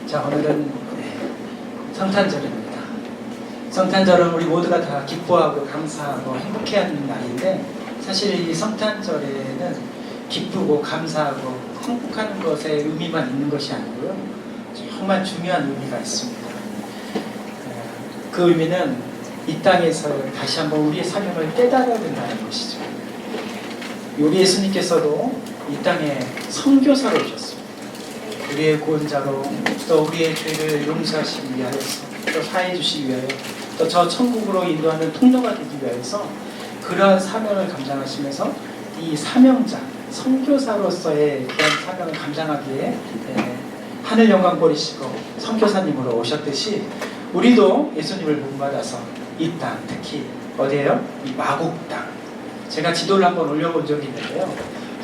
자, 오늘은 성탄절입니다. 성탄절은 우리 모두가 다 기뻐하고 감사하고 행복해하는 날인데, 사실 이 성탄절에는 기쁘고 감사하고 행복하는 것에 의미만 있는 것이 아니고요, 정말 중요한 의미가 있습니다. 그 의미는 이 땅에서 다시 한번 우리의 사명을 깨달아야 된다는 것이죠. 우리 예수님께서도 이 땅에 선교사로 오셨습니다. 우리의 구원자로, 또 우리의 죄를 용서하시기 위하여서, 또 사해 주시기 위하여, 또 저 천국으로 인도하는 통로가 되기 위하여서 그러한 사명을 감당하시면서 이 사명자, 선교사로서의 그런 사명을 감당하기에 하늘 영광 버리시고 선교사님으로 오셨듯이, 우리도 예수님을 본받아서 이 땅, 특히 어디예요? 이 마곡 땅. 제가 지도를 한번 올려본 적이 있는데요,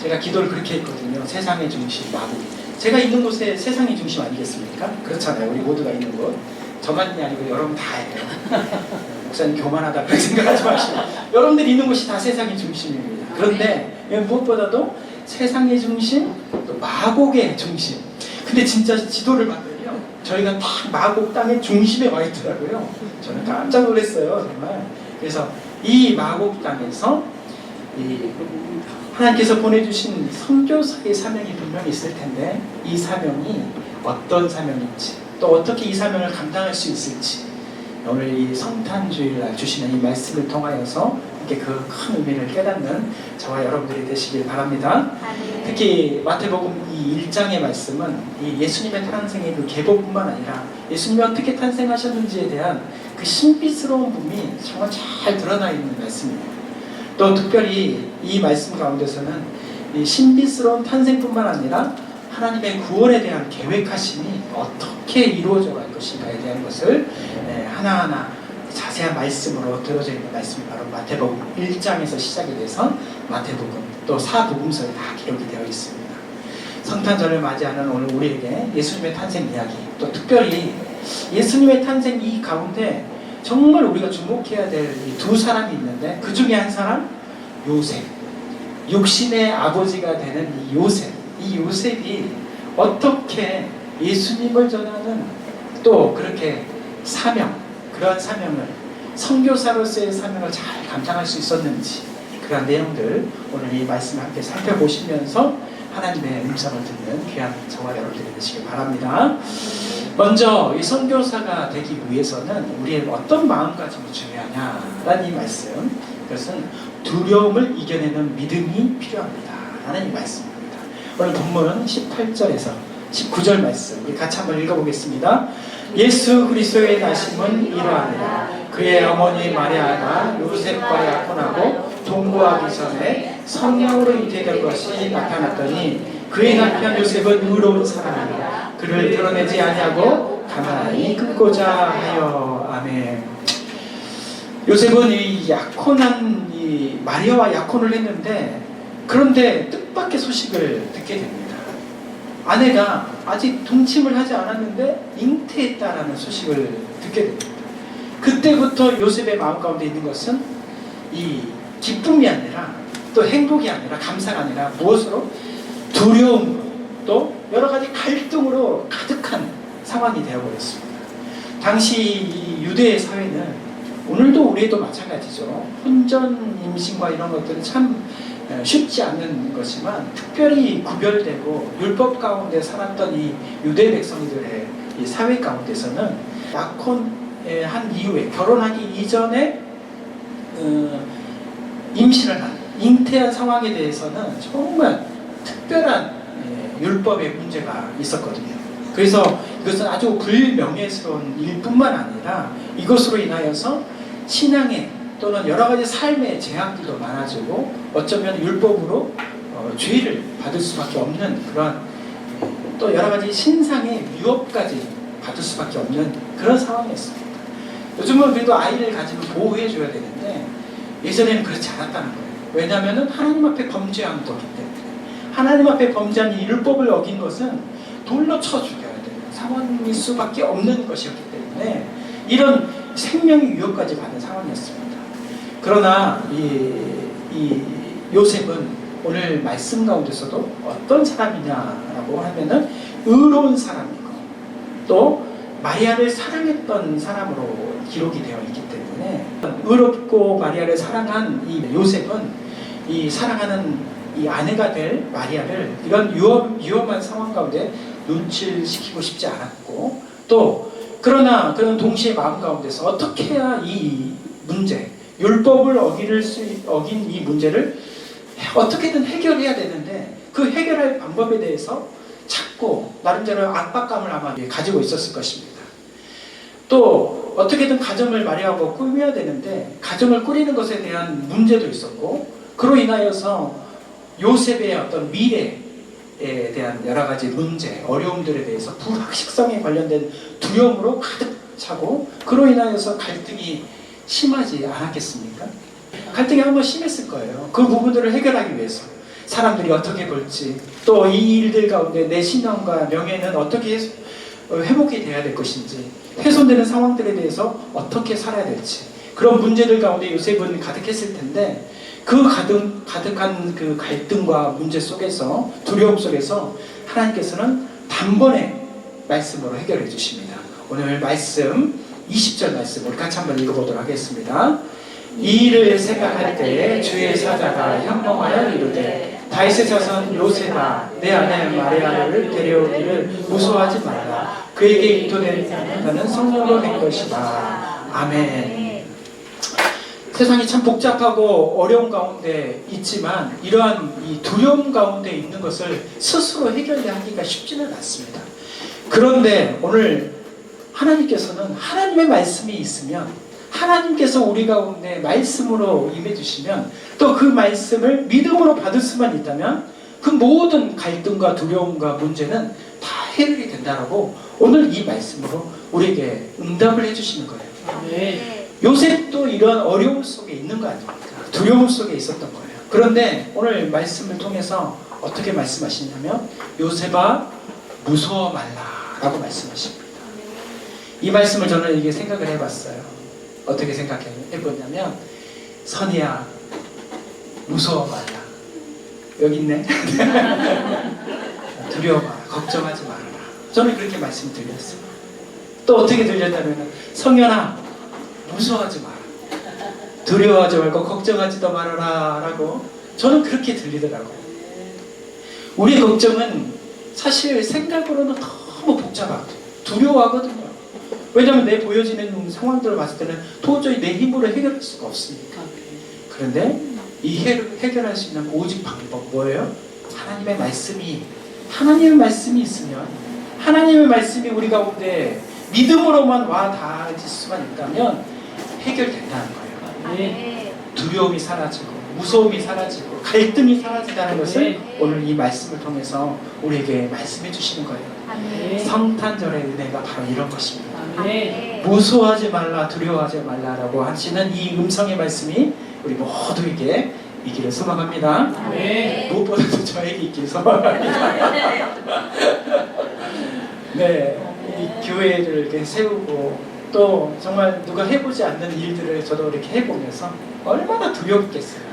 제가 기도를 그렇게 했거든요. 세상의 중심 마곡. 제가 있는 곳에 세상의 중심 아니겠습니까? 그렇잖아요. 우리 모두가 있는 곳. 저만이 아니고 여러분 다예요. 목사님 교만하다 그렇게 생각하지 마시고, 여러분들이 있는 곳이 다 세상의 중심입니다. 그런데 무엇보다도 세상의 중심, 또 마곡의 중심. 근데 진짜 지도를 봤더니요, 저희가 딱 마곡 땅의 중심에 와 있더라고요. 저는 깜짝 놀랐어요, 정말. 그래서 이 마곡 땅에서 하나님께서 보내주신 선교사의 사명이 분명히 있을 텐데, 이 사명이 어떤 사명인지, 또 어떻게 이 사명을 감당할 수 있을지, 오늘 이 성탄주일날 주시는 이 말씀을 통하여서 이렇게 그 큰 의미를 깨닫는 저와 여러분들이 되시길 바랍니다. 특히 마태복음 이 1장의 말씀은 이 예수님의 탄생의 그 계보뿐만 아니라 예수님이 어떻게 탄생하셨는지에 대한 그 신비스러운 부분이 정말 잘 드러나 있는 말씀입니다. 또 특별히 이 말씀 가운데서는 이 신비스러운 탄생뿐만 아니라 하나님의 구원에 대한 계획하심이 어떻게 이루어져 갈 것인가에 대한 것을 하나하나 자세한 말씀으로 들어져 있는 말씀이 바로 마태복음 1장에서 시작이 돼서 마태복음 또 사복음서에 다 기록이 되어 있습니다. 성탄절을 맞이하는 오늘 우리에게 예수님의 탄생 이야기, 또 특별히 예수님의 탄생 이 가운데 정말 우리가 주목해야 될 이 두 사람이 있는데, 그 중에 한 사람 요셉, 육신의 아버지가 되는 이 요셉. 이 요셉이 어떻게 예수님을 전하는 또 그렇게 사명, 그러한 사명을, 선교사로서의 사명을 잘 감당할 수 있었는지, 그런 내용들 오늘 이 말씀을 함께 살펴보시면서 하나님의 음성을 듣는 귀한 저와 여러분들이 되시길 바랍니다. 먼저 이 선교사가 되기 위해서는 우리의 어떤 마음가짐이 중요하냐라는 이 말씀, 그것은 두려움을 이겨내는 믿음이 필요합니다 라는 이 말씀입니다. 오늘 본문 18절에서 19절 말씀 우리 같이 한번 읽어보겠습니다. 예수 그리스도의 나심은 이러하니라. 그의 어머니 마리아가 요셉과 약혼하고 동거하기 전에 성령으로 잉태될 것이 나타났더니, 그의 남편 요셉은 의로운 사람이라 그를 드러내지 아니하고 가만히 끊고자 하여. 아멘. 요셉은 이 약혼한 이 마리아와 약혼을 했는데, 그런데 뜻밖의 소식을 듣게 됩니다. 아내가 아직 동침을 하지 않았는데 잉태했다라는 소식을 듣게 됩니다. 그때부터 요셉의 마음 가운데 있는 것은 이 기쁨이 아니라, 또 행복이 아니라, 감사가 아니라 무엇으로? 두려움으로, 또 여러 가지 갈등으로 가득한 상황이 되어버렸습니다. 당시 이 유대의 사회는, 오늘도 우리도 마찬가지죠. 혼전 임신과 이런 것들은 참 쉽지 않은 것이지만, 특별히 구별되고 율법 가운데 살았던 이 유대 백성들의 이 사회 가운데서는 약혼한 이후에, 결혼하기 이전에 임신을 한, 잉태한 상황에 대해서는 정말 특별한 율법의 문제가 있었거든요. 그래서 이것은 아주 불명예스러운 일뿐만 아니라 이것으로 인하여서 신앙의 또는 여러 가지 삶의 제약들도 많아지고, 어쩌면 율법으로 죄를 받을 수밖에 없는 그런, 또 여러 가지 신상의 위협까지 받을 수밖에 없는 그런 상황이었습니다. 요즘은 그래도 아이를 가지면 보호해 줘야 되는데, 예전에는 그렇지 않았다는 거예요. 왜냐하면 하나님 앞에 범죄한 거기 때문에, 하나님 앞에 범죄한 이 율법을 어긴 것은 돌로 쳐 죽여야 되는 상황일 수밖에 없는 것이었기 때문에 이런 생명의 위협까지 받은 상황이었습니다. 그러나 이 요셉은 오늘 말씀 가운데서도 어떤 사람이냐라고 하면은 의로운 사람이고, 또 마리아를 사랑했던 사람으로 기록이 되어 있기 때문에 의롭고 마리아를 사랑한 이 요셉은 이 사랑하는 이 아내가 될 마리아를 이런 위험한 상황 가운데 눈치를 시키고 싶지 않았고, 또 그러나 그런 동시에 마음 가운데서 어떻게 해야 이 문제, 율법을 어긴 이 문제를 어떻게든 해결해야 되는데 그 해결할 방법에 대해서 찾고 나름대로 압박감을 아마 가지고 있었을 것입니다. 또 어떻게든 가정을 마리아하고 꾸며야 되는데 가정을 꾸리는 것에 대한 문제도 있었고, 그로 인하여서 요셉의 어떤 미래에 대한 여러 가지 문제, 어려움들에 대해서 불확실성에 관련된 두려움으로 가득 차고, 그로 인하여서 갈등이 심하지 않았겠습니까? 갈등이 한번 심했을 거예요. 그 부분들을 해결하기 위해서 사람들이 어떻게 볼지, 또 이 일들 가운데 내 신앙과 명예는 어떻게 회복이 돼야 될 것인지, 훼손되는 상황들에 대해서 어떻게 살아야 될지, 그런 문제들 가운데 요셉은 가득했을 텐데, 그 가득한 그 갈등과 문제 속에서, 두려움 속에서 하나님께서는 단번에 말씀으로 해결해 주십니다. 오늘 말씀 20절 말씀 우리 같이 한번 읽어보도록 하겠습니다. 이 일을 생각할 때에 주의 사자가 현몽하여 이르되 다윗의 자손 요셉아 내 아내 마리아를 데려오기를 무서워하지 말라. 그에게 인도되는 성령으로 된 것이다. 아멘. 세상이 참 복잡하고 어려운 가운데 있지만 이러한 이 두려움 가운데 있는 것을 스스로 해결하기가 쉽지는 않습니다. 그런데 오늘 하나님께서는 하나님의 말씀이 있으면, 하나님께서 우리 가운데 말씀으로 임해주시면, 또 그 말씀을 믿음으로 받을 수만 있다면 그 모든 갈등과 두려움과 문제는 다 해결이 된다라고 오늘 이 말씀으로 우리에게 응답을 해주시는 거예요. 네. 요셉도 이런 어려움 속에 있는 거 아닙니까? 두려움 속에 있었던 거예요. 그런데 오늘 말씀을 통해서 어떻게 말씀하시냐면 요셉아 무서워 말라라고 말씀하십니다. 이 말씀을 저는 이게 생각을 해봤어요. 어떻게 생각해보냐면, 선이야 무서워 말라. 여기 있네. 두려워 마라. 걱정하지 말아라. 저는 그렇게 말씀드렸어요. 또 어떻게 들렸냐면, 성현아 무서워하지 마라. 두려워하지 말고 걱정하지도 말아라 라고 저는 그렇게 들리더라고요. 우리의 걱정은 사실 생각으로는 너무 복잡하고 두려워하거든요. 왜냐하면 내 보여지는 상황들을 봤을 때는 도저히 내 힘으로 해결할 수가 없으니까. 그런데 이 해결할 수 있는 오직 방법 뭐예요? 하나님의 말씀이 있으면, 하나님의 말씀이 우리 가운데 믿음으로만 와 닿을 수만 있다면 해결된다는 거예요. 네. 두려움이 사라지고 무서움이 사라지고 갈등이 사라진다는 것을 오늘 이 말씀을 통해서 우리에게 말씀해 주시는 거예요. 네. 성탄절의 은혜가 바로 이런 것입니다. 네. 무서워하지 말라, 두려워하지 말라라고 하시는 이 음성의 말씀이 우리 모두에게 있기를 소망합니다. 네. 무엇보다도 저에게 있기를 소망합니다. 네, 이 교회를 이렇게 세우고 또 정말 누가 해보지 않는 일들을 저도 이렇게 해보면서 얼마나 두렵겠어요.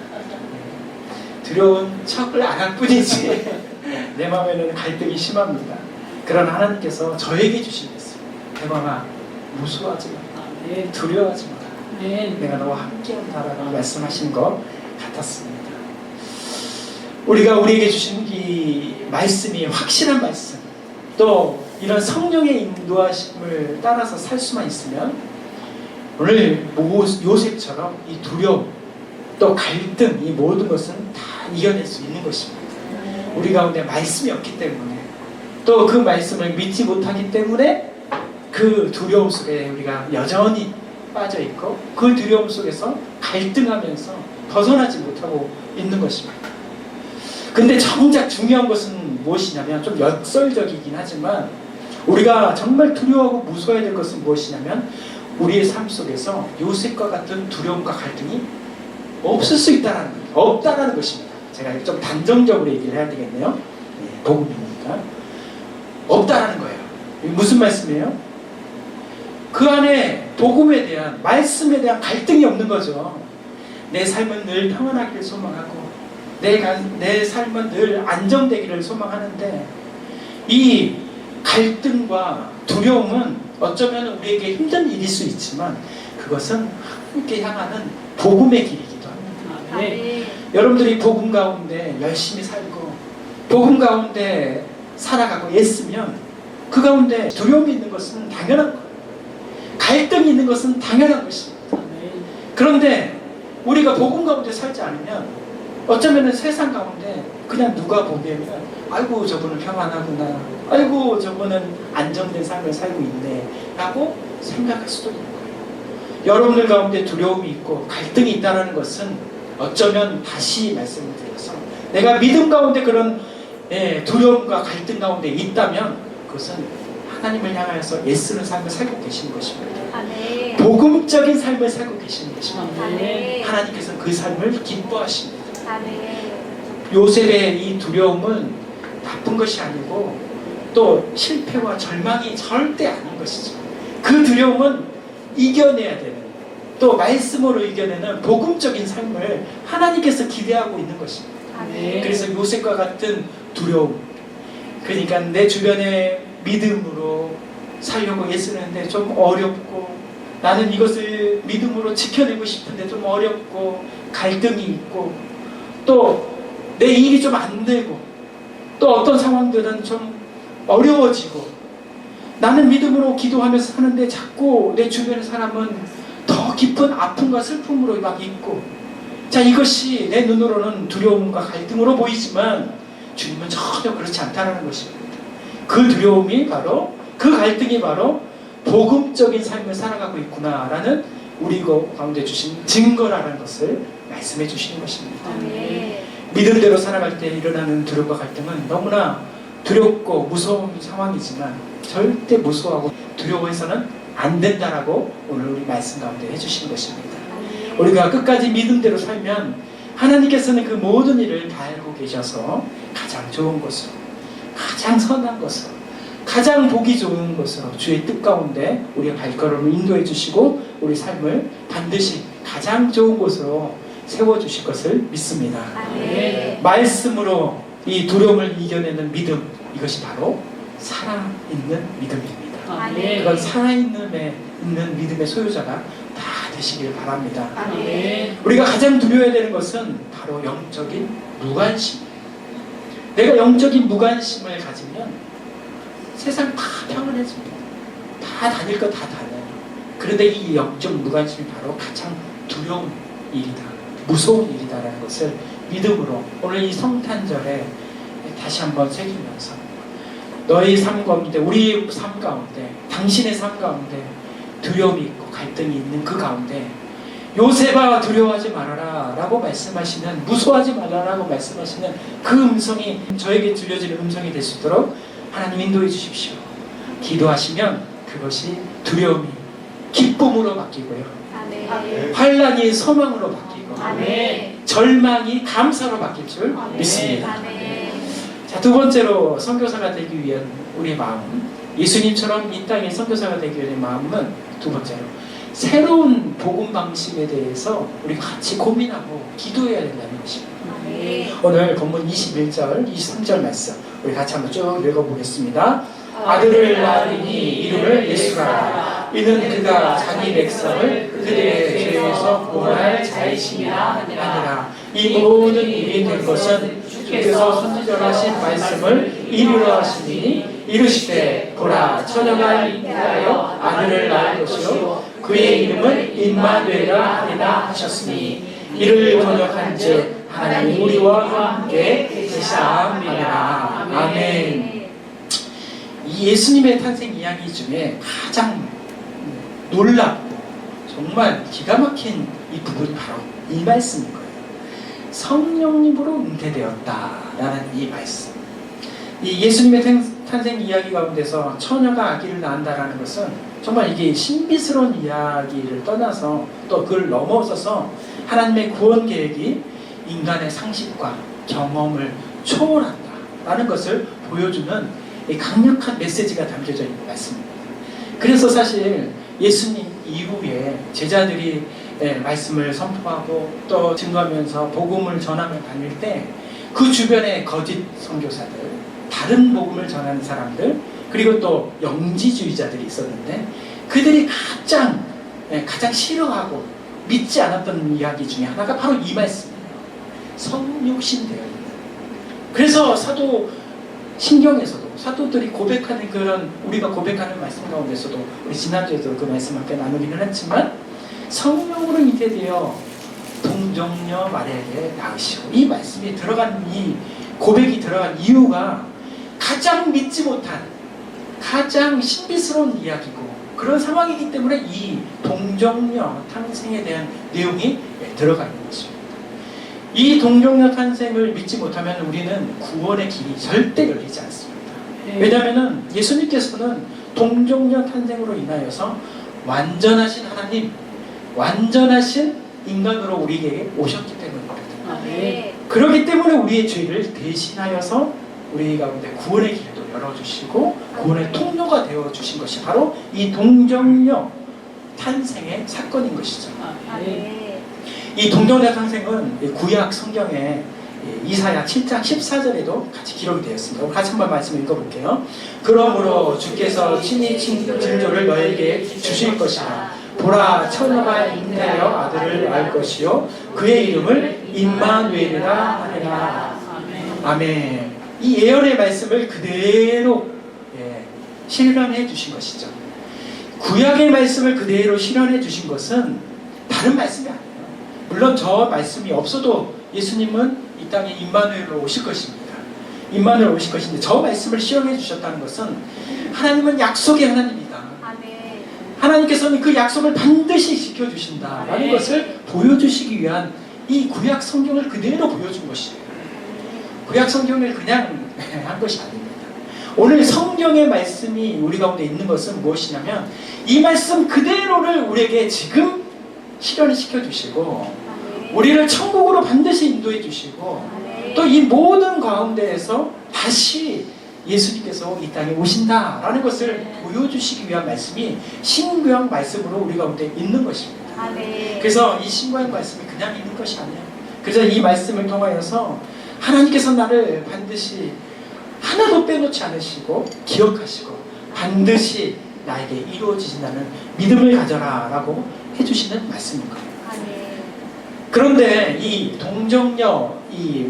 두려운 척을 안 할 뿐이지 내 마음에는 갈등이 심합니다. 그러나 하나님께서 저에게 주신 말씀, 대방아 무서워하지 마라, 두려워하지 마라, 내가 너와 함께한다라고 말씀하신 것 같았습니다. 우리가 우리에게 주신 이 말씀이 확실한 말씀, 또 이런 성령의 인도하심을 따라서 살 수만 있으면 오늘 요셉처럼 이 두려움, 또 갈등, 이 모든 것은 다 이겨낼 수 있는 것입니다. 우리 가운데 말씀이 없기 때문에, 또 그 말씀을 믿지 못하기 때문에 그 두려움 속에 우리가 여전히 빠져 있고 그 두려움 속에서 갈등하면서 벗어나지 못하고 있는 것입니다. 근데 정작 중요한 것은 무엇이냐면, 좀 역설적이긴 하지만 우리가 정말 두려워하고 무서워야 될 것은 무엇이냐면, 우리의 삶 속에서 요셉과 같은 두려움과 갈등이 없을 수 있다는, 없다라는 것입니다. 제가 좀 단정적으로 얘기를 해야 되겠네요. 네, 복음이니까. 없다라는 거예요. 무슨 말씀이에요? 그 안에 복음에 대한, 말씀에 대한 갈등이 없는 거죠. 내 삶은 늘 평안하기를 소망하고 내 삶은 늘 안정되기를 소망하는데 이 갈등과 두려움은 어쩌면 우리에게 힘든 일일 수 있지만 그것은 함께 향하는 복음의 길이기도 합니다. 네. 여러분들이 복음 가운데 열심히 살고 복음 가운데 살아가고 애쓰면 그 가운데 두려움이 있는 것은 당연한 거예요. 갈등이 있는 것은 당연한 것입니다. 그런데 우리가 복음 가운데 살지 않으면 어쩌면 세상 가운데 그냥 누가 보기에는 아이고 저분은 평안하구나, 아이고 저분은 안정된 삶을 살고 있네 라고 생각할 수도 있는 거예요. 여러분들 가운데 두려움이 있고 갈등이 있다는 것은 어쩌면 다시 말씀을 드려서 내가 믿음 가운데 그런 두려움과 갈등 가운데 있다면 그것은 하나님을 향하여서 애쓰는 삶을 살고 계시는 것입니다. 아멘. 복음적인 삶을 살고 계시는 것입니다. 아멘. 하나님께서 그 삶을 기뻐하십니다. 아멘. 요셉의 이 두려움은 나쁜 것이 아니고 또 실패와 절망이 절대 아닌 것이죠. 그 두려움은 이겨내야 되는, 또 말씀으로 이겨내는 복음적인 삶을 하나님께서 기대하고 있는 것입니다. 아멘. 그래서 요셉과 같은 두려움, 그러니까 내 주변에 믿음으로 살려고 애쓰는데 좀 어렵고, 나는 이것을 믿음으로 지켜내고 싶은데 좀 어렵고, 갈등이 있고, 또 내 일이 좀 안 되고, 또 어떤 상황들은 좀 어려워지고, 나는 믿음으로 기도하면서 사는데 자꾸 내 주변의 사람은 더 깊은 아픔과 슬픔으로 막 있고, 자, 이것이 내 눈으로는 두려움과 갈등으로 보이지만 주님은 전혀 그렇지 않다는 것입니다. 그 두려움이 바로, 그 갈등이 바로 복음적인 삶을 살아가고 있구나라는 우리 가운데 주신 증거라는 것을 말씀해 주시는 것입니다. 아멘. 믿음대로 살아갈 때 일어나는 두려움과 갈등은 너무나 두렵고 무서운 상황이지만 절대 무서워하고 두려워해서는 안 된다라고 오늘 우리 말씀 가운데 해주시는 것입니다. 아멘. 우리가 끝까지 믿음대로 살면 하나님께서는 그 모든 일을 다 알고 계셔서 가장 좋은 것으로, 가장 선한 것으로, 가장 보기 좋은 것으로 주의 뜻 가운데 우리의 발걸음을 인도해 주시고 우리 삶을 반드시 가장 좋은 곳으로 세워주실 것을 믿습니다. 아멘. 말씀으로 이 두려움을 이겨내는 믿음, 이것이 바로 살아있는 믿음입니다. 아멘. 그건 살아있는 믿음의 소유자가 다 되시길 바랍니다. 아멘. 우리가 가장 두려워해야 되는 것은 바로 영적인 무관심입니다. 내가 영적인 무관심을 가지면 세상 다 평안해집니다. 다 다닐 거 다 다녀요. 그런데 이 영적 무관심이 바로 가장 두려운 일이다, 무서운 일이다라는 것을 믿음으로 오늘 이 성탄절에 다시 한번 새기면서 너희 삶 가운데, 우리 삶 가운데, 당신의 삶 가운데 두려움이 있고 갈등이 있는 그 가운데 요셉아 두려워하지 말아라 라고 말씀하시는, 무서워하지 말아라 라고 말씀하시는 그 음성이 저에게 들려지는 음성이 될 수 있도록 하나님 인도해 주십시오. 기도하시면 그것이 두려움이 기쁨으로 바뀌고요, 아멘. 환란이 소망으로 바뀌고, 아멘. 절망이 감사로 바뀔 줄 아멘. 믿습니다. 아멘. 자, 두 번째로 선교사가 되기 위한 우리의 마음, 예수님처럼 이 땅의 선교사가 되기 위한 마음은 두 번째로 새로운 복음 방식에 대해서 우리 같이 고민하고 기도해야 된다는 것입니다. 아멘. 오늘 본문 21절, 23절 말씀 우리 같이 한번 쭉 읽어보겠습니다. 아들을 낳으니 이름을 예수라 하라. 이는 그가 자기 백성을 그들의 죄에서 구원할 자이심이라 하니라. 이 모든 일이 된 것은 주께서 선지자하신 말씀을 이루려 하시니 이르시되 보라 처녀가 잉태하여 아들을 낳을 것이요 그의 이름을 임마누엘이라 하리라 하셨으니 이를 번역한즉 하나님 우리와 함께 계시옵나이다. 아멘. 이 예수님의 탄생 이야기 중에 가장 놀랍고 정말 기가 막힌 이 부분이 바로 이 말씀인 거예요. 성령님으로 잉태되었다라는 이 말씀. 이 예수님의 탄생 이야기 가운데서 처녀가 아기를 낳는다라는 것은 정말 이게 신비스러운 이야기를 떠나서 또 그걸 넘어서서 하나님의 구원 계획이 인간의 상식과 경험을 초월한다라는 것을 보여주는 강력한 메시지가 담겨져 있는 말씀입니다. 그래서 사실 예수님 이후에 제자들이 말씀을 선포하고 또 증거하면서 복음을 전하며 다닐 때 그 주변의 거짓 선교사들, 다른 복음을 전하는 사람들, 그리고 또 영지주의자들이 있었는데 그들이 가장 싫어하고 믿지 않았던 이야기 중에 하나가 바로 이 말씀이에요. 성육신 되어 있는. 그래서 사도 신경에서도 사도들이 고백하는 그런 우리가 고백하는 말씀 가운데서도 우리 지난주에도 그 말씀 함께 나누기는 했지만 성령으로 잉태되어 동정녀 마리아에게 낳으시고 이 말씀이 들어간 이 고백이 들어간 이유가 가장 믿지 못한 가장 신비스러운 이야기고 그런 상황이기 때문에 이 동정녀 탄생에 대한 내용이 들어가 있는 것입니다. 이 동정녀 탄생을 믿지 못하면 우리는 구원의 길이 절대 열리지 않습니다. 왜냐하면 예수님께서는 동정녀 탄생으로 인하여서 완전하신 하나님, 완전하신 인간으로 우리에게 오셨기 때문입니다. 네. 그렇기 때문에 우리의 죄를 대신하여서 우리 가운데 구원의 길도 열어주시고 구원의 통로가 되어주신 것이 바로 이 동정녀 탄생의 사건인 것이죠. 네. 이 동정녀 탄생은 구약 성경에 이사야 7장 14절에도 같이 기록이 되어 있습니다. 같이 한번 말씀 읽어볼게요. 그러므로 주께서 친히 징조를 너에게 주실 것이라. 보라, 처녀가 잉태하여 아들을 낳을 것이요 그의 이름을 임마누엘이라 하리라. 아멘. 이 예언의 말씀을 그대로 실현해 주신 것이죠. 구약의 말씀을 그대로 실현해 주신 것은 다른 말씀이 아니에요. 물론 저 말씀이 없어도 예수님은 이 땅에 임마누엘로 오실 것입니다. 임마누엘 오실 것인데 저 말씀을 실현해 주셨다는 것은 하나님은 약속의 하나님이다. 하나님께서는 그 약속을 반드시 지켜주신다라는 것을 보여주시기 위한 이 구약 성경을 그대로 보여준 것이에요. 구약 성경을 그냥 한 것이 아닙니다. 오늘 성경의 말씀이 우리 가운데 있는 것은 무엇이냐면 이 말씀 그대로를 우리에게 지금 실현을 시켜주시고 우리를 천국으로 반드시 인도해 주시고 또 이 모든 가운데에서 다시 예수님께서 이 땅에 오신다라는 것을 보여주시기 위한 말씀이 신구약 말씀으로 우리 가운데 있는 것입니다. 그래서 이 신구약 말씀이 그냥 있는 것이 아니에요. 그래서 이 말씀을 통하여서 하나님께서 나를 반드시 하나도 빼놓지 않으시고 기억하시고 반드시 나에게 이루어지신다는 믿음을 가져라 라고 해주시는 말씀인 거예요. 그런데 이 동정녀 이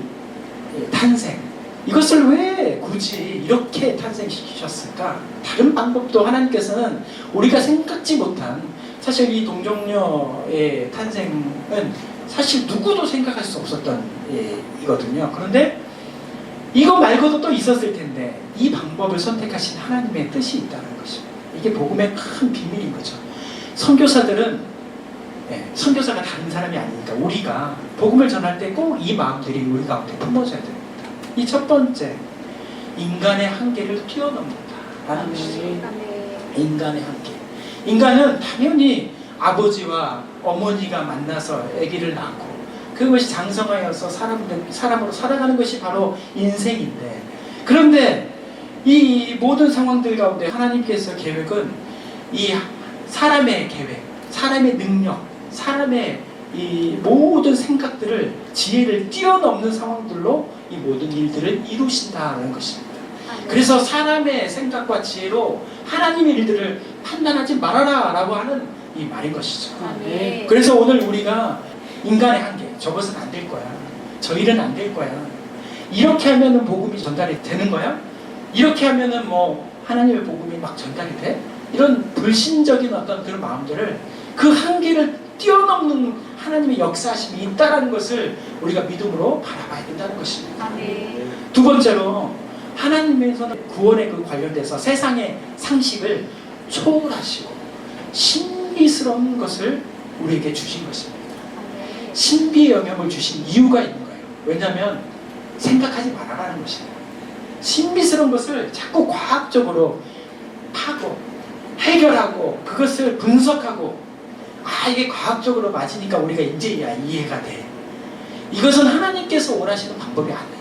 탄생 이것을 왜 굳이 이렇게 탄생시키셨을까? 다른 방법도 하나님께서는 우리가 생각지 못한 사실 이 동정녀의 탄생은 사실 누구도 생각할 수 없었던 이거든요. 그런데 이거 말고도 또 있었을 텐데 이 방법을 선택하신 하나님의 뜻이 있다는 것입니다. 이게 복음의 큰 비밀인 거죠. 선교사들은 선교사가 다른 사람이 아니니까 우리가 복음을 전할 때 꼭 이 마음들이 우리 가운데 품어져야 됩니다. 이 첫 번째, 인간의 한계를 뛰어넘는다라는 것이죠. 인간의 한계. 인간은 당연히 아버지와 어머니가 만나서 아기를 낳고 그것이 장성하여서 사람으로 살아가는 것이 바로 인생인데 그런데 이 모든 상황들 가운데 하나님께서 계획은 이 사람의 계획, 사람의 능력, 사람의 이 모든 생각들을 지혜를 뛰어넘는 상황들로 이 모든 일들을 이루신다는 것입니다. 그래서 사람의 생각과 지혜로 하나님의 일들을 판단하지 말아라 라고 하는 이 말인 것이죠. 그래서 오늘 우리가 인간의 한계, 저것은 안 될 거야, 저 일은 안 될 거야, 이렇게 하면은 복음이 전달이 되는 거야? 이렇게 하면은 뭐 하나님의 복음이 막 전달이 돼? 이런 불신적인 어떤 그런 마음들을 그 한계를 뛰어넘는 하나님의 역사하심이 있다는 것을 우리가 믿음으로 바라봐야 된다는 것입니다. 두 번째로 하나님에서는 구원에 그 관련돼서 세상의 상식을 초월하시고 신비스러운 것을 우리에게 주신 것입니다. 신비의 영역을 주신 이유가 있는 거예요. 왜냐하면 생각하지 말아라는 것이에요. 신비스러운 것을 자꾸 과학적으로 파고 해결하고 그것을 분석하고 이게 과학적으로 맞으니까 우리가 이제야 이해가 돼. 이것은 하나님께서 원하시는 방법이 아니에요.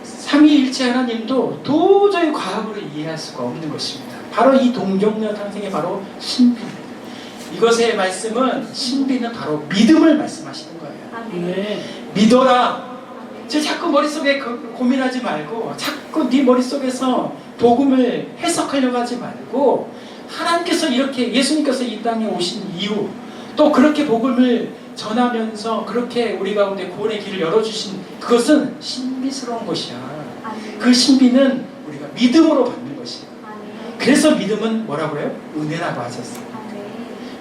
삼위일체 하나님도 도저히 과학으로 이해할 수가 없는 것입니다. 바로 이 동정녀 탄생의 바로 신비입니다. 이것의 말씀은 신비는 바로 믿음을 말씀하시는 거예요. 믿어라. 자꾸 머릿속에 고민하지 말고 자꾸 네 머릿속에서 복음을 해석하려고 하지 말고 하나님께서 이렇게 예수님께서 이 땅에 오신 이유 또 그렇게 복음을 전하면서 그렇게 우리 가운데 구원의 길을 열어주신 그것은 신비스러운 것이야. 그 신비는 우리가 믿음으로 받는 것이야. 그래서 믿음은 뭐라고 해요? 은혜라고 하셨어요.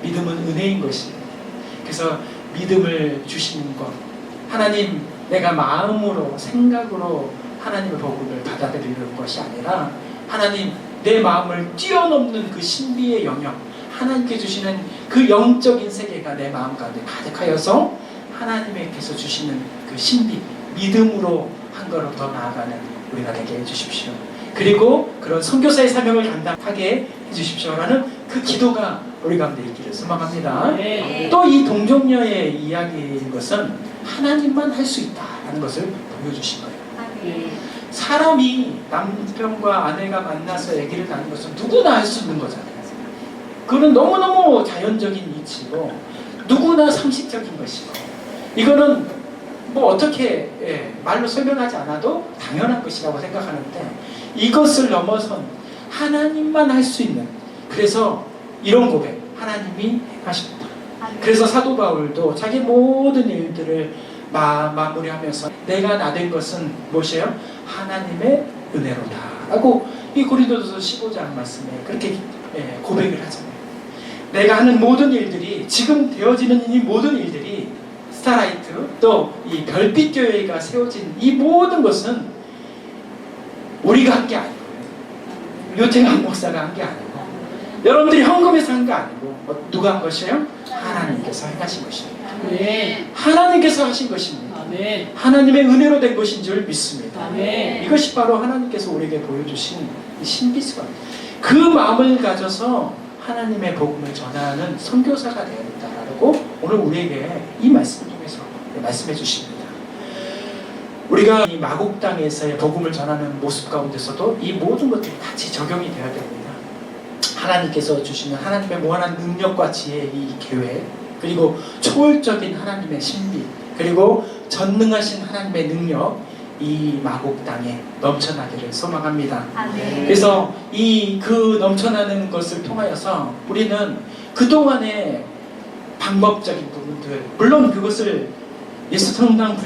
믿음은 은혜인 것이에요. 그래서 믿음을 주시는 것, 하나님 내가 마음으로 생각으로 하나님의 복음을 받아들이는 것이 아니라 하나님 내 마음을 뛰어넘는 그 신비의 영역, 하나님께 주시는 그 영적인 세계가 내 마음 가운데 가득하여서 하나님께서 주시는 그 신비, 믿음으로 한 걸음 더 나아가는 우리가 되게 해주십시오. 그리고 그런 선교사의 사명을 감당하게 해주십시오라는 그 기도가 우리 가운데 있기를 소망합니다. 네. 또 이 동정녀의 이야기인 것은 하나님만 할 수 있다라는 것을 보여주신 거예요. 사람이 남편과 아내가 만나서 아기를 낳는 것은 누구나 할 수 있는 거잖아요. 그거는 너무너무 자연적인 이치고 누구나 상식적인 것이고 이거는 뭐 어떻게 말로 설명하지 않아도 당연한 것이라고 생각하는데 이것을 넘어선 하나님만 할 수 있는, 그래서 이런 고백, 하나님이 행하셨다. 그래서 사도 바울도 자기 모든 일들을 마무리하면서 내가 나된 것은 무엇이에요? 하나님의 은혜로다 라고 이 고린도전서 15장 말씀에 그렇게 고백을 하잖아요. 내가 하는 모든 일들이, 지금 되어지는 이 모든 일들이, 스타라이트 또 이 별빛 교회가 세워진 이 모든 것은 우리가 한 게 아니고 요태강 목사가 한 게 아니고 여러분들이 헌금해서 한 게 아니고 누가 한 것이에요? 하나님께서 행하신 것입니다. 네. 하나님께서 하신 것입니다. 네. 하나님의 은혜로 된 것인 줄 믿습니다. 네. 이것이 바로 하나님께서 우리에게 보여주신 이 신비스러운 그 마음을 가져서 하나님의 복음을 전하는 선교사가 되어야 된다라고 오늘 우리에게 이 말씀을 통해서 말씀해 주십니다. 우리가 이 마곡 땅에서의 복음을 전하는 모습 가운데서도 이 모든 것들이 같이 적용이 되어야 됩니다. 하나님께서 주시는 하나님의 무한한 능력과 지혜의 이 계획, 그리고 초월적인 하나님의 신비, 그리고 전능하신 하나님의 능력, 이 마곡 땅에 넘쳐나기를 소망합니다. 그래서 이 그 넘쳐나는 것을 통하여서 우리는 그동안의 방법적인 부분들, 물론 그것을 예수 성당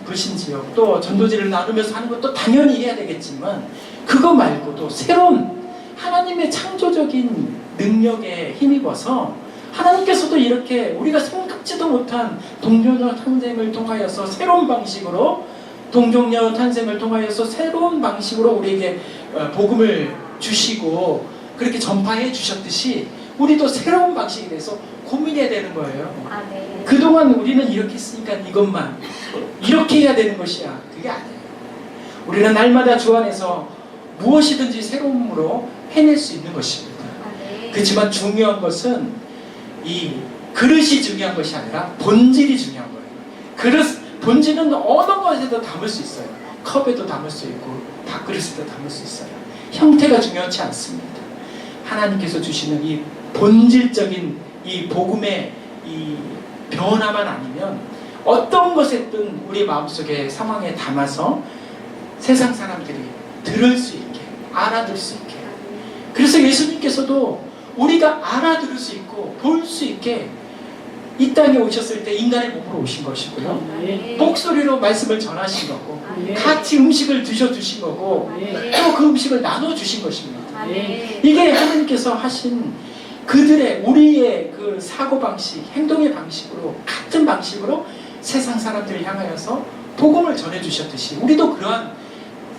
불신지역 또 전도지를 나누면서 하는 것도 당연히 해야 되겠지만 그거 말고도 새로운 하나님의 창조적인 능력에 힘입어서 하나님께서도 이렇게 우리가 생각지도 못한 동정녀 탄생을 통하여서 새로운 방식으로 동정녀 탄생을 통하여서 새로운 방식으로 우리에게 복음을 주시고 그렇게 전파해 주셨듯이 우리도 새로운 방식에 대해서 고민해야 되는 거예요. 그동안 우리는 이렇게 했으니까 이것만 이렇게 해야 되는 것이야. 그게 아니에요. 우리는 날마다 주 안에서 무엇이든지 새로움으로 해낼 수 있는 것입니다. 그렇지만 중요한 것은 이 그릇이 중요한 것이 아니라 본질이 중요한 거예요. 본질은 어느 것에도 담을 수 있어요. 컵에도 담을 수 있고 밥그릇에도 담을 수 있어요. 형태가 중요하지 않습니다. 하나님께서 주시는 이 본질적인 이 복음의 이 변화만 아니면 어떤 것에든 우리 마음속에 상황에 담아서 세상 사람들이 들을 수 있게, 알아들 수 있게. 그래서 예수님께서도 우리가 알아들을 수 있고 볼 수 있게 이 땅에 오셨을 때 인간의 몸으로 오신 것이고요. 목소리로 말씀을 전하신 거고 같이 음식을 드셔주신 거고 또 그 음식을 나눠주신 것입니다. 이게 하나님께서 하신 그들의 우리의 그 사고방식, 행동의 방식으로 같은 방식으로 세상 사람들을 향하여서 복음을 전해주셨듯이 우리도 그러한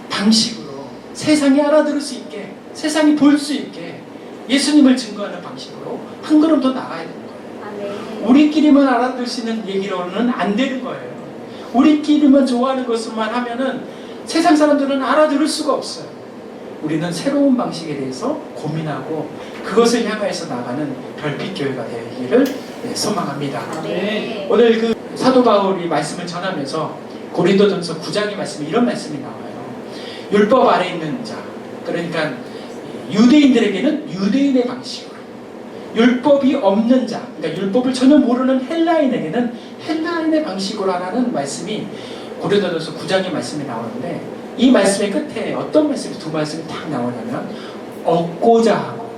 방식으로 세상이 알아들을 수 있게, 세상이 볼 수 있게 예수님을 증거하는 방식으로 한 걸음 더 나가야 되는 거예요. 우리끼리만 알아들 수 있는 얘기로는 안 되는 거예요. 우리끼리만 좋아하는 것만 하면은 세상 사람들은 알아들을 수가 없어요. 우리는 새로운 방식에 대해서 고민하고 그것을 향하여서 나가는 별빛 교회가 되기를 소망합니다. 오늘 그 사도 바울이 말씀을 전하면서 고린도전서 9장의 말씀에 이런 말씀이 나와요. 율법 아래 있는 자, 그러니까 유대인들에게는 유대인의 방식으로, 율법이 없는 자, 그러니까 율법을 전혀 모르는 헬라인에게는 헬라인의 방식으로 하라는 말씀이 고린도전서 9장의 말씀이 나오는데 이 말씀의 끝에 어떤 말씀이 두 말씀이 딱 나오냐면 얻고자 하고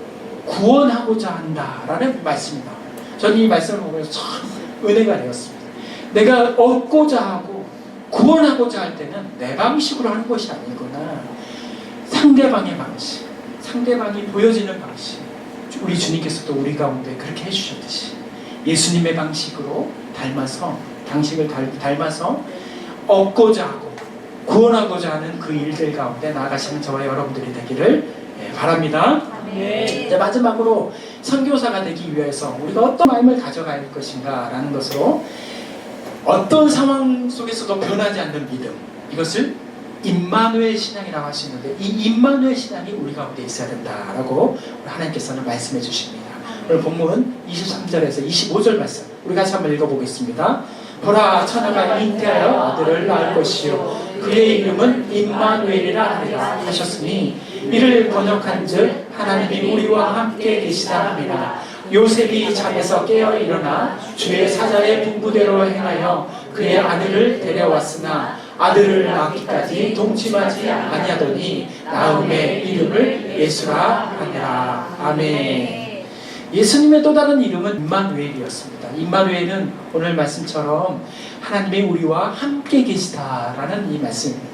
구원하고자 한다라는 말씀이 나와요. 저는 이 말씀을 보면서 참 은혜가 되었습니다. 내가 얻고자 하고 구원하고자 할 때는 내 방식으로 하는 것이 아니구나. 상대방의 방식, 상대방이 보여지는 방식, 우리 주님께서도 우리 가운데 그렇게 해주셨듯이 예수님의 방식으로 닮아서 방식을 닮아서 얻고자 하고 구원하고자 하는 그 일들 가운데 나아가시는 저와 여러분들이 되기를 바랍니다. 이제 마지막으로 선교사가 되기 위해서 우리가 어떤 마음을 가져가야 할 것인가 라는 것으로 어떤 상황 속에서도 변하지 않는 믿음, 이것을 임마누엘 신앙이라고 하시는데 이 임마누엘 신앙이 우리 가운데 있어야 된다라고 하나님께서는 말씀해 주십니다. 오늘 본문 23절에서 25절 말씀 우리 같이 한번 읽어보겠습니다. 보라, 처녀가 잉태하여 아들을 낳을 것이요 그의 이름은 임마누엘이라 하리라 하셨으니 이를 번역한즉 하나님이 우리와 함께 계시다 함이라. 요셉이 잠에서 깨어 일어나 주의 사자의 분부대로 행하여 그의 아들을 데려왔으나 아들을 낳기까지 동침하지 아니하더니 나음의 이름을 예수라 하니라. 아멘. 예수님의 또 다른 이름은 임마누엘이었습니다. 임마누엘은 오늘 말씀처럼 하나님이 우리와 함께 계시다라는 이 말씀입니다.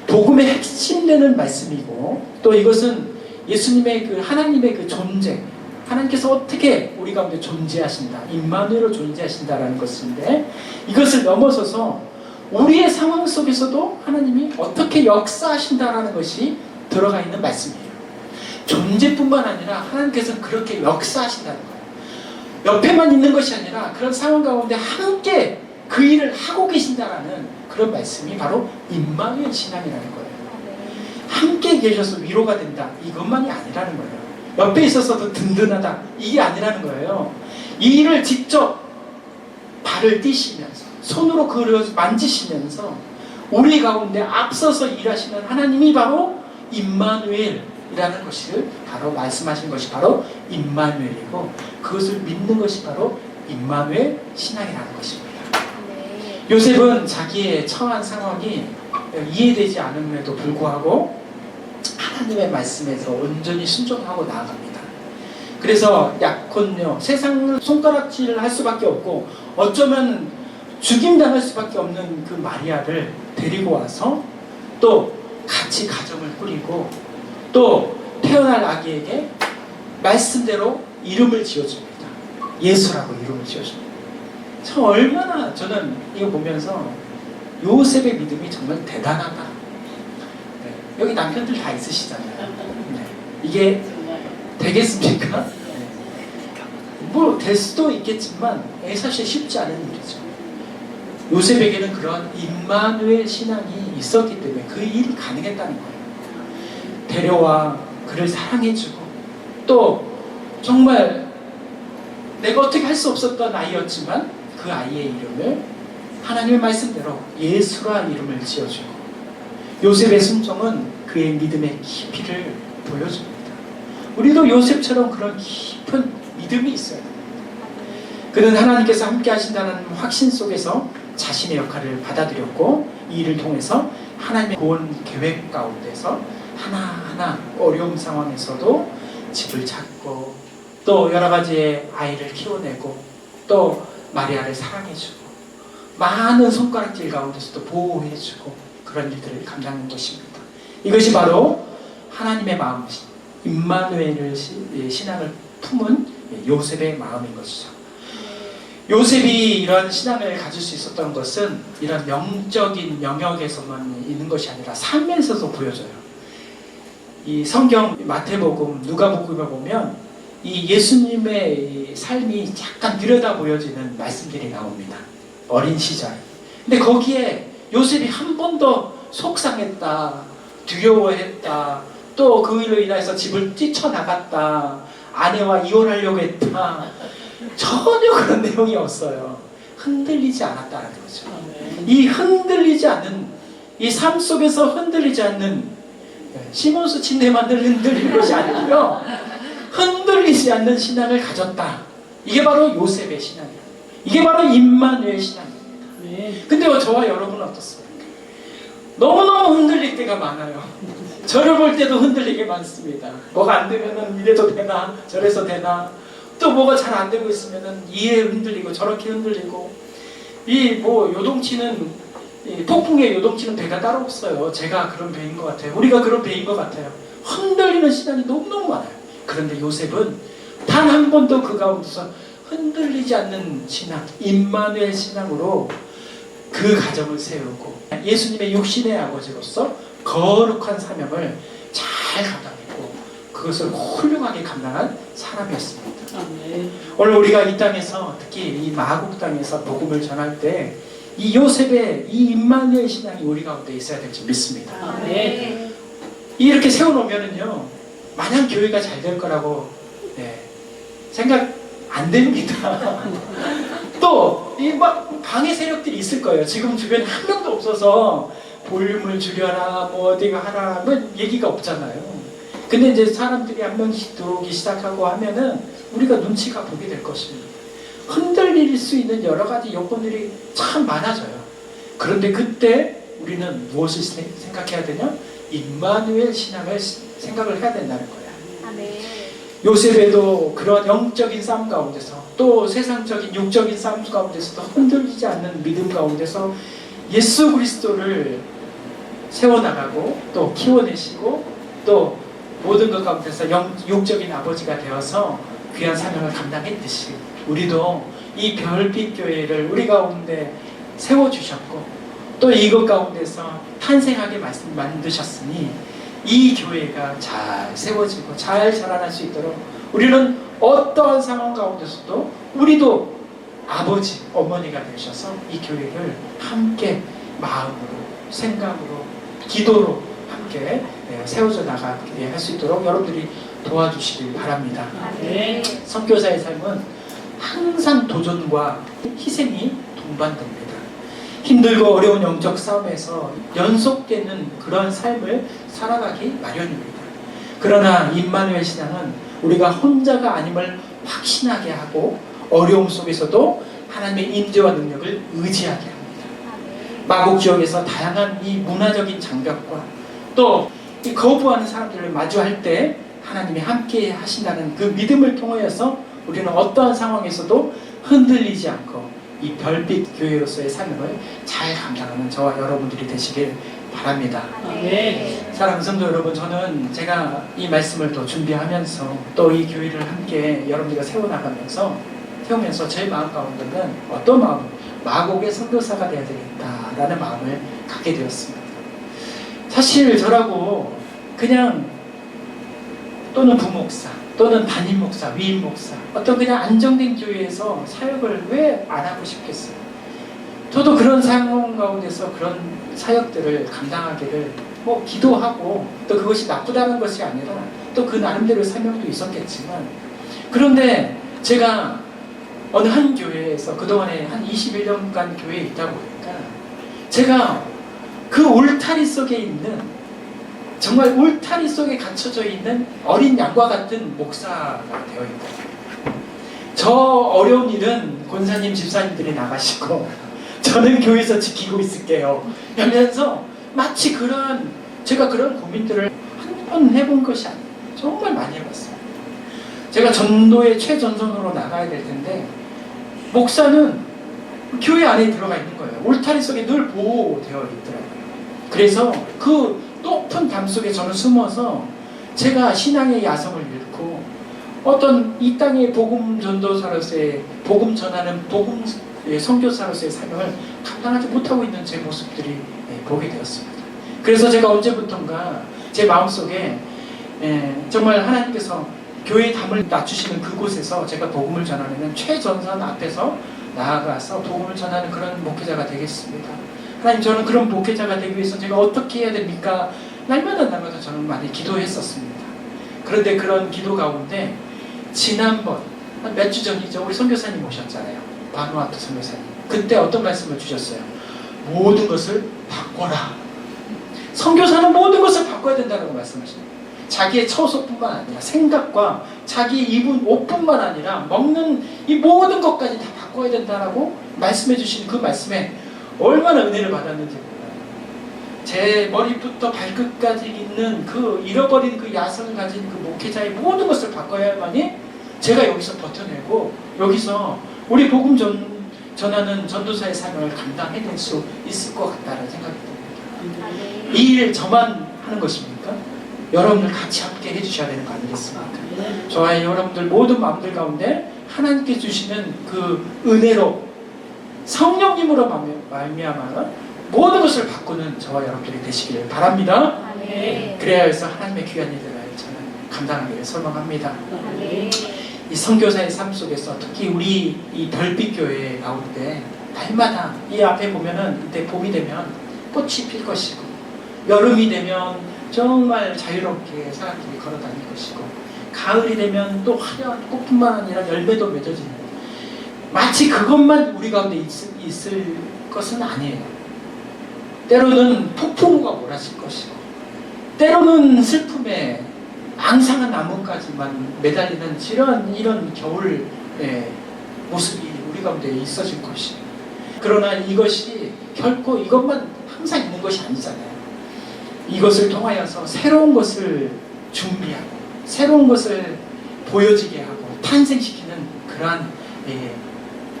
복음의 핵심되는 말씀이고 또 이것은 예수님의 그 하나님의 그 존재, 하나님께서 어떻게 우리 가운데 존재하신다, 임마누엘로 존재하신다라는 것인데 이것을 넘어서서 우리의 상황 속에서도 하나님이 어떻게 역사하신다라는 것이 들어가 있는 말씀이에요. 존재뿐만 아니라 하나님께서 그렇게 역사하신다는 거예요. 옆에만 있는 것이 아니라 그런 상황 가운데 함께 그 일을 하고 계신다라는 그런 말씀이 바로 임마누엘 신앙이라는 거예요. 함께 계셔서 위로가 된다, 이것만이 아니라는 거예요. 옆에 있어서도 든든하다, 이게 아니라는 거예요. 이 일을 직접 발을 띄시면서 손으로 그걸 만지시면서 우리 가운데 앞서서 일하시는 하나님이 바로 임마누엘이라는 것을 바로 말씀하신 것이 바로 임마누엘이고 그것을 믿는 것이 바로 임마누엘 신앙이라는 것입니다. 요셉은 자기의 처한 상황이 이해되지 않음에도 불구하고 하나님의 말씀에서 온전히 순종하고 나아갑니다. 그래서 약혼녀, 세상을 손가락질을 할 수밖에 없고 어쩌면 죽임당할 수밖에 없는 그 마리아를 데리고 와서 또 같이 가정을 꾸리고 또 태어날 아기에게 말씀대로 이름을 지어줍니다. 예수라고 이름을 지어줍니다. 참 얼마나 저는 이거 보면서 요셉의 믿음이 정말 대단하다. 네. 여기 남편들 다 있으시잖아요. 네. 이게 되겠습니까? 네. 뭐 될 수도 있겠지만 사실 쉽지 않은 일이죠. 요셉에게는 그런 임마누엘 신앙이 있었기 때문에 그 일이 가능했다는 거예요. 데려와 그를 사랑해주고 또 정말 내가 어떻게 할 수 없었던 아이였지만 그 아이의 이름을 하나님의 말씀대로 예수라 이름을 지어주고 요셉의 순종은 그의 믿음의 깊이를 보여줍니다. 우리도 요셉처럼 그런 깊은 믿음이 있어야 됩니다. 그는 하나님께서 함께 하신다는 확신 속에서 자신의 역할을 받아들였고 이 일을 통해서 하나님의 구원 계획 가운데서 하나하나 어려운 상황에서도 집을 찾고 또 여러 가지의 아이를 키워내고 또 마리아를 사랑해주고 많은 손가락질 가운데서도 보호해주고 그런 일들을 감당한 것입니다. 이것이 바로 하나님의 마음, 임마누엘 신앙을 품은 요셉의 마음인 것이죠. 요셉이 이런 신앙을 가질 수 있었던 것은 이런 영적인 영역에서만 있는 것이 아니라 삶에서도 보여져요. 이 성경 마태복음, 누가복음을 보면 이 예수님의 삶이 약간 들여다 보여지는 말씀들이 나옵니다. 어린 시절. 근데 거기에 요셉이 한 번도 속상했다, 두려워했다, 또 그 일로 인해서 집을 뛰쳐나갔다, 아내와 이혼하려고 했다, 전혀 그런 내용이 없어요. 흔들리지 않았다는 거죠. 이 흔들리지 않는, 이 삶 속에서 흔들리지 않는, 시몬스 침대만을 흔들리는 것이 아니고요, 흔들리지 않는 신앙을 가졌다. 이게 바로 요셉의 신앙이에요. 이게 바로 임마누엘 신앙입니다. 근데 저와 여러분은 어떻습니까? 너무너무 흔들릴 때가 많아요. 저를 볼 때도 흔들리게 많습니다. 뭐가 안 되면은 이래도 되나 저래서 되나, 또 뭐가 잘 안 되고 있으면은 이에 흔들리고 저렇게 흔들리고, 이 뭐 요동치는, 이 폭풍에 요동치는 배가 따로 없어요. 제가 그런 배인 것 같아요. 우리가 그런 배인 것 같아요. 흔들리는 시간이 너무너무 많아요. 그런데 요셉은 단 한 번도 그 가운데서 흔들리지 않는 신앙, 임마누엘 신앙으로 그 가정을 세우고 예수님의 육신의 아버지로서 거룩한 사명을 잘 감당했고 그것을 훌륭하게 감당한 사람이었습니다. 아멘. 오늘 우리가 이 땅에서, 특히 이 마국 땅에서 복음을 전할 때 이 요셉의 이 임마누엘 신앙이 우리 가운데 있어야 될지 믿습니다. 아멘. 이렇게 세워놓으면은요, 마냥 교회가 잘 될 거라고 생각 안 됩니다. 또 이 막 방해 세력들이 있을 거예요. 지금 주변에 한 명도 없어서 볼륨을 줄여라, 뭐 어디가 하라, 뭐 얘기가 없잖아요. 근데 이제 사람들이 한 명씩 들어오기 시작하고 하면은 우리가 눈치가 보게 될 것입니다. 흔들릴 수 있는 여러 가지 요건들이 참 많아져요. 그런데 그때 우리는 무엇을 생각해야 되냐? 임마누엘 신앙을 생각을 해야 된다는 거야. 아멘. 요셉에도 그런 영적인 싸움 가운데서, 또 세상적인 육적인 싸움 가운데서도 흔들리지 않는 믿음 가운데서 예수 그리스도를 세워나가고 또 키워내시고 또 모든 것 가운데서 육적인 아버지가 되어서 귀한 사명을 감당했듯이 우리도 이 별빛 교회를 우리 가운데 세워주셨고 또 이것 가운데서 탄생하게 만드셨으니 이 교회가 잘 세워지고 잘 자라날 수 있도록 우리는 어떠한 상황 가운데서도 우리도 아버지, 어머니가 되셔서 이 교회를 함께 마음으로, 생각으로, 기도로 함께 세워져 나가게 할 수 있도록 여러분들이 도와주시길 바랍니다. 아멘. 선교사의 삶은 항상 도전과 희생이 동반됩니다. 힘들고 어려운 영적 싸움에서 연속되는 그런 삶을 살아가기 마련입니다. 그러나 임마누엘 신앙은 우리가 혼자가 아님을 확신하게 하고 어려움 속에서도 하나님의 임재와 능력을 의지하게 합니다. 마곡 지역에서 다양한 이 문화적인 장벽과 또 이 거부하는 사람들을 마주할 때 하나님이 함께 하신다는 그 믿음을 통하여서 우리는 어떠한 상황에서도 흔들리지 않고 이 별빛 교회로서의 사명을 잘 감당하는 저와 여러분들이 되시길 바랍니다. 아멘. 사랑하는 성도 여러분, 저는 제가 이 말씀을 또 준비하면서 또 이 교회를 함께 여러분들과 세우면서 제 마음 가운데는 어떤 마음? 마곡의 선교사가 되어야 되겠다라는 마음을 갖게 되었습니다. 사실 저라고 그냥 또는 부목사 또는 담임 목사, 위임 목사, 어떤 그냥 안정된 교회에서 사역을 왜 안 하고 싶겠어요? 저도 그런 상황 가운데서 그런 사역들을 감당하기를 뭐 기도하고 또 그것이 나쁘다는 것이 아니라 또 그 나름대로의 사명도 있었겠지만, 그런데 제가 어느 한 교회에서 그동안에 한 21년간 교회에 있다 보니까 제가 그 울타리 속에 있는, 정말 울타리 속에 갇혀져 있는 어린 양과 같은 목사가 되어 있다. 저 어려운 일은 권사님, 집사님들이 나가시고 저는 교회에서 지키고 있을게요 하면서 마치 제가 그런 고민들을 한 번 해본 것이 아니에요. 정말 많이 해봤어요. 제가 전도의 최전선으로 나가야 될 텐데 목사는 교회 안에 들어가 있는 거예요. 울타리 속에 늘 보호되어 있더라고요. 그래서 그 높은 담 속에 저는 숨어서 제가 신앙의 야성을 잃고 어떤 이 땅의 복음 전도사로서의, 복음 전하는 복음 선교사로서의 사명을 감당하지 못하고 있는 제 모습들이 보게 되었습니다. 그래서 제가 언제부턴가 제 마음속에 정말 하나님께서 교회의 담을 낮추시는 그곳에서 제가 복음을 전하려면 최전선 앞에서 나아가서 복음을 전하는 그런 목회자가 되겠습니다. 하나님, 저는 그런 목회자가 되기 위해서 제가 어떻게 해야 됩니까? 날마다 저는 많이 기도했었습니다. 그런데 그런 기도 가운데 지난번 한 몇 주 전이죠, 우리 선교사님 오셨잖아요. 바누아투 선교사님. 그때 어떤 말씀을 주셨어요? 모든 것을 바꿔라. 선교사는 모든 것을 바꿔야 된다고 말씀하십니다. 자기의 처소뿐만 아니라 생각과 자기 입은 옷뿐만 아니라 먹는 이 모든 것까지 다 바꿔야 된다라고 말씀해 주신 그 말씀에 얼마나 은혜를 받았는지 몰라요. 제 머리부터 발끝까지 있는 그 잃어버린 그 야성을 가진 그 목회자의 모든 것을 바꿔야만이 제가 여기서 버텨내고 여기서 우리 복음 전하는 전도사의 사명을 감당해낼 수 있을 것 같다는 생각이 듭니다. 이 일 저만 하는 것입니까? 여러분들 같이 함께 해주셔야 되는 거 아니겠습니까? 저와 여러분들 모든 마음들 가운데 하나님께 주시는 그 은혜로 성령님으로 말미암아 모든 것을 바꾸는 저와 여러분들이 되시기를 바랍니다. 그래야 해서 하나님의 귀한 일들을 저는 감당하기를 소망합니다. 이 선교사의 삶 속에서 특히 우리 이 별빛교회 가운데 날마다 이 앞에 보면은 이때 봄이 되면 꽃이 필 것이고 여름이 되면 정말 자유롭게 사람들이 걸어 다닐 것이고 가을이 되면 또 화려한 꽃뿐만 아니라 열매도 맺어지는 마치 그것만 우리 가운데 있을 것은 아니에요. 때로는 폭풍우가 몰아칠 것이고 때로는 슬픔에 앙상한 나뭇가지만 매달리는 이런 겨울 모습이 우리 가운데 있어질 것이고 그러나 이것이 결코 이것만 항상 있는 것이 아니잖아요. 이것을 통하여서 새로운 것을 준비하고 새로운 것을 보여지게 하고 탄생시키는 그러한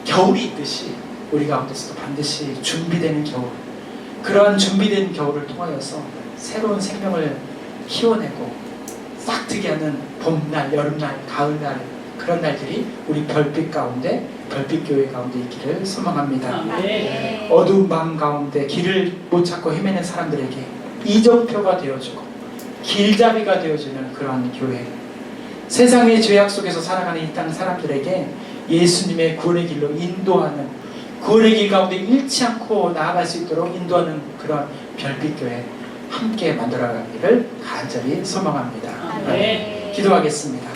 겨울이 있듯이 우리 가운데서도 반드시 준비되는 겨울 그러한 준비된 겨울을 통하여서 새로운 생명을 키워내고 싹트게 하는 봄날, 여름날, 가을날 그런 날들이 우리 별빛 가운데 별빛교회 가운데 있기를 소망합니다. 어두운 밤 가운데 길을 못 찾고 헤매는 사람들에게 이정표가 되어주고 길잡이가 되어주는 그러한 교회 세상의 죄악 속에서 살아가는 이 땅 사람들에게 예수님의 구원의 길로 인도하는 구원의 길 가운데 잃지 않고 나아갈 수 있도록 인도하는 그런 별빛교회 함께 만들어가기를 간절히 소망합니다. 기도하겠습니다.